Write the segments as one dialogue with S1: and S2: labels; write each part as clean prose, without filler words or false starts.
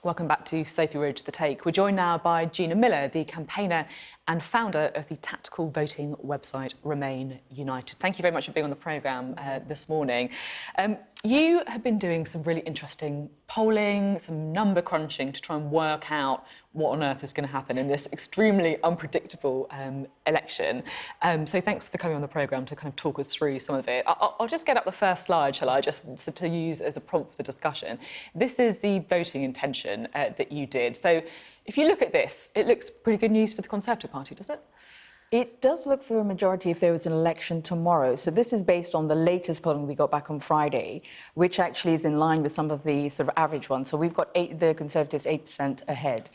S1: Welcome back to Sophy Ridge, The Take. We're joined now by Gina Miller, the campaigner and founder of the tactical voting website Remain United. Thank you very much for being on the programme this morning. You have been doing some really interesting polling, some number crunching to try and work out what on earth is going to happen in this extremely unpredictable election. So thanks for coming on the programme to kind of talk us through some of it. I'll just get up the first slide, shall I, just to use as a prompt for the discussion. This is the voting intention that you did. So if you look at this, it looks pretty good news for the Conservative Party, does it?
S2: It does look for a majority if there was an election tomorrow. So this is based on the latest polling we got back on Friday, which actually is in line with some of the sort of average ones. So we've got the Conservatives 8% ahead.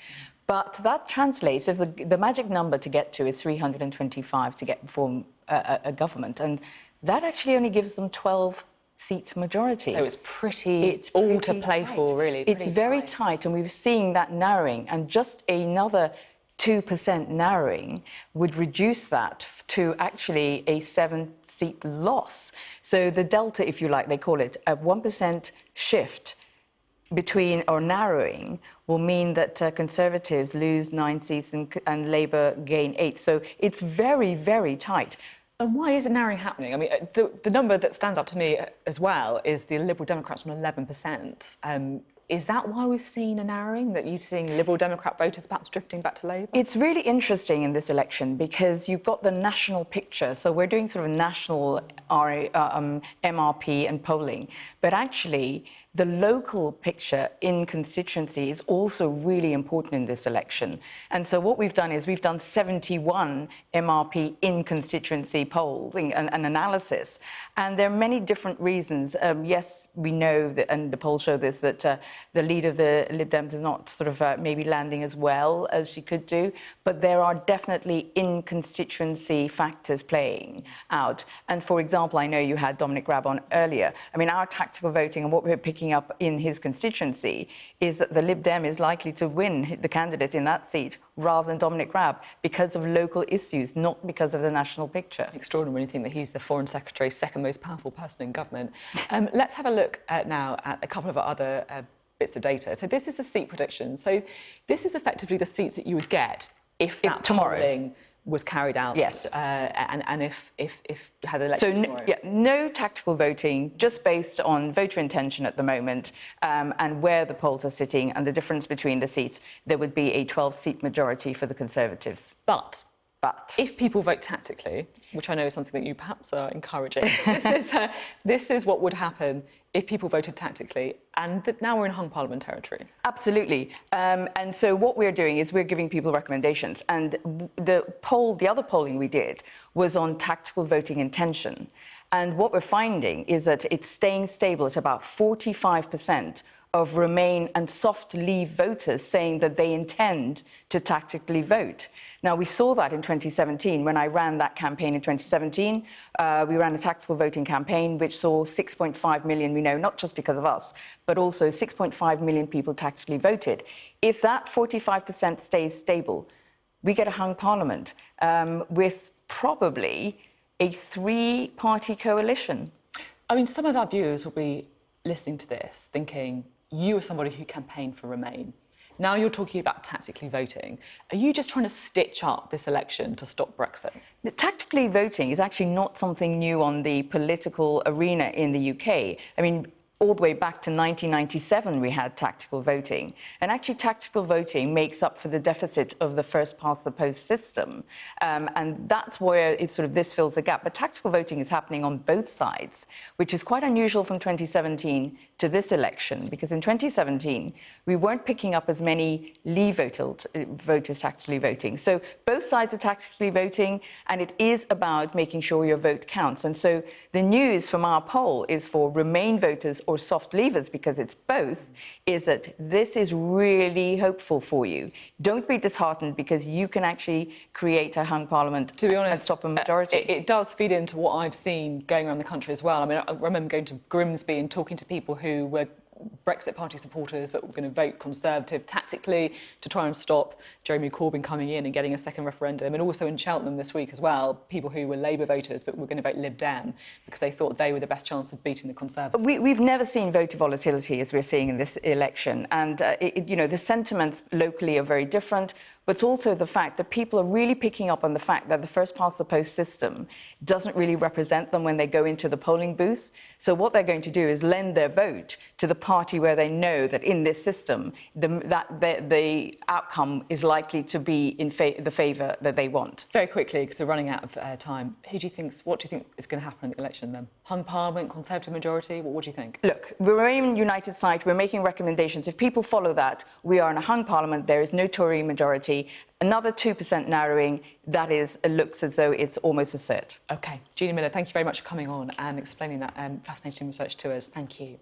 S2: But that translates, if the magic number to get to is 325 to get form a government. And that actually only gives them 12 seat majority.
S1: So it's pretty all to play for, really.
S2: It's very tight, and we're seeing that narrowing, and just another 2% narrowing would reduce that to actually a 7-seat loss. So the delta, if you like, they call it, a 1% shift between, or narrowing, will mean that Conservatives lose 9 seats and Labour gain 8. So it's very, very tight.
S1: And why is the narrowing happening? I mean, the number that stands out to me as well is the Liberal Democrats on 11%. Is that why we've seen a narrowing, that you've seen Liberal Democrat voters perhaps drifting back to Labour?
S2: It's really interesting in this election because you've got the national picture. So we're doing sort of national MRP and polling. But actually, the local picture in constituency is also really important in this election. And so what we've done is we've done 71 MRP in constituency polling and analysis. And there are many different reasons. Yes, we know that, and the polls show this, that the lead of the Lib Dems is not sort of maybe landing as well as she could do. But there are definitely in-constituency factors playing out. And for example, I know you had Dominic Raab on earlier. I mean, our tactical voting and what we're picking up in his constituency is that the Lib Dem is likely to win the candidate in that seat rather than Dominic Raab because of local issues, not because of the national picture.
S1: Extraordinary when you think that he's the Foreign Secretary's second most powerful person in government. Let's have a look now at a couple of other bits of data. So this is the seat prediction. So this is effectively the seats that you would get if that polling was carried out.
S2: Yes.
S1: And if had an election tomorrow.
S2: Yeah, no tactical voting, just based on voter intention at the moment, and where the polls are sitting and the difference between the seats, there would be a 12-seat majority for the Conservatives.
S1: But if people vote tactically, which I know is something that you perhaps are encouraging, this is what would happen if people voted tactically, and that now we're in hung parliament territory.
S2: Absolutely. And so what we're doing is we're giving people recommendations. And the other polling we did was on tactical voting intention. And what we're finding is that it's staying stable at about 45% of Remain and soft Leave voters saying that they intend to tactically vote. Now, we saw that in 2017. When I ran that campaign in 2017, we ran a tactical voting campaign which saw 6.5 million, we know, not just because of us, but also 6.5 million people tactically voted. If that 45% stays stable, we get a hung parliament with probably a 3-party coalition.
S1: I mean, some of our viewers will be listening to this thinking, you are somebody who campaigned for Remain. Now you're talking about tactically voting. Are you just trying to stitch up this election to stop Brexit?
S2: Tactically voting is actually not something new on the political arena in the UK. I mean, all the way back to 1997, we had tactical voting. And actually, tactical voting makes up for the deficit of the first-past-the-post system. And that's where it's sort of this fills the gap. But tactical voting is happening on both sides, which is quite unusual from 2017 to this election, because in 2017, we weren't picking up as many Leave voters tactically voting. So both sides are tactically voting, and it is about making sure your vote counts. And so the news from our poll is for Remain voters or soft Leavers, because it's both, is that this is really hopeful for you. Don't be disheartened, because you can actually create a hung parliament,
S1: to be honest,
S2: and stop a majority.
S1: It does feed into what I've seen going around the country as well. I mean, I remember going to Grimsby and talking to people who were Brexit Party supporters, but we're going to vote Conservative tactically to try and stop Jeremy Corbyn coming in and getting a second referendum. And also in Cheltenham this week as well, people who were Labour voters but were going to vote Lib Dem because they thought they were the best chance of beating the Conservatives.
S2: We've never seen voter volatility as we're seeing in this election. And, the sentiments locally are very different, but it's also the fact that people are really picking up on the fact that the first past the post system doesn't really represent them when they go into the polling booth. So what they're going to do is lend their vote to the party where they know that in this system, the outcome is likely to be in the favour that they want.
S1: Very quickly, because we're running out of time, what do you think is going to happen in the election then? Hung Parliament, Conservative majority, what do you think?
S2: Look, we're Remain United side, we're making recommendations. If people follow that, we are in a hung Parliament, there is no Tory majority. Another 2% narrowing, that is, it looks as though it's almost a cert.
S1: OK. Gina Miller, thank you very much for coming on and explaining that fascinating research to us. Thank you.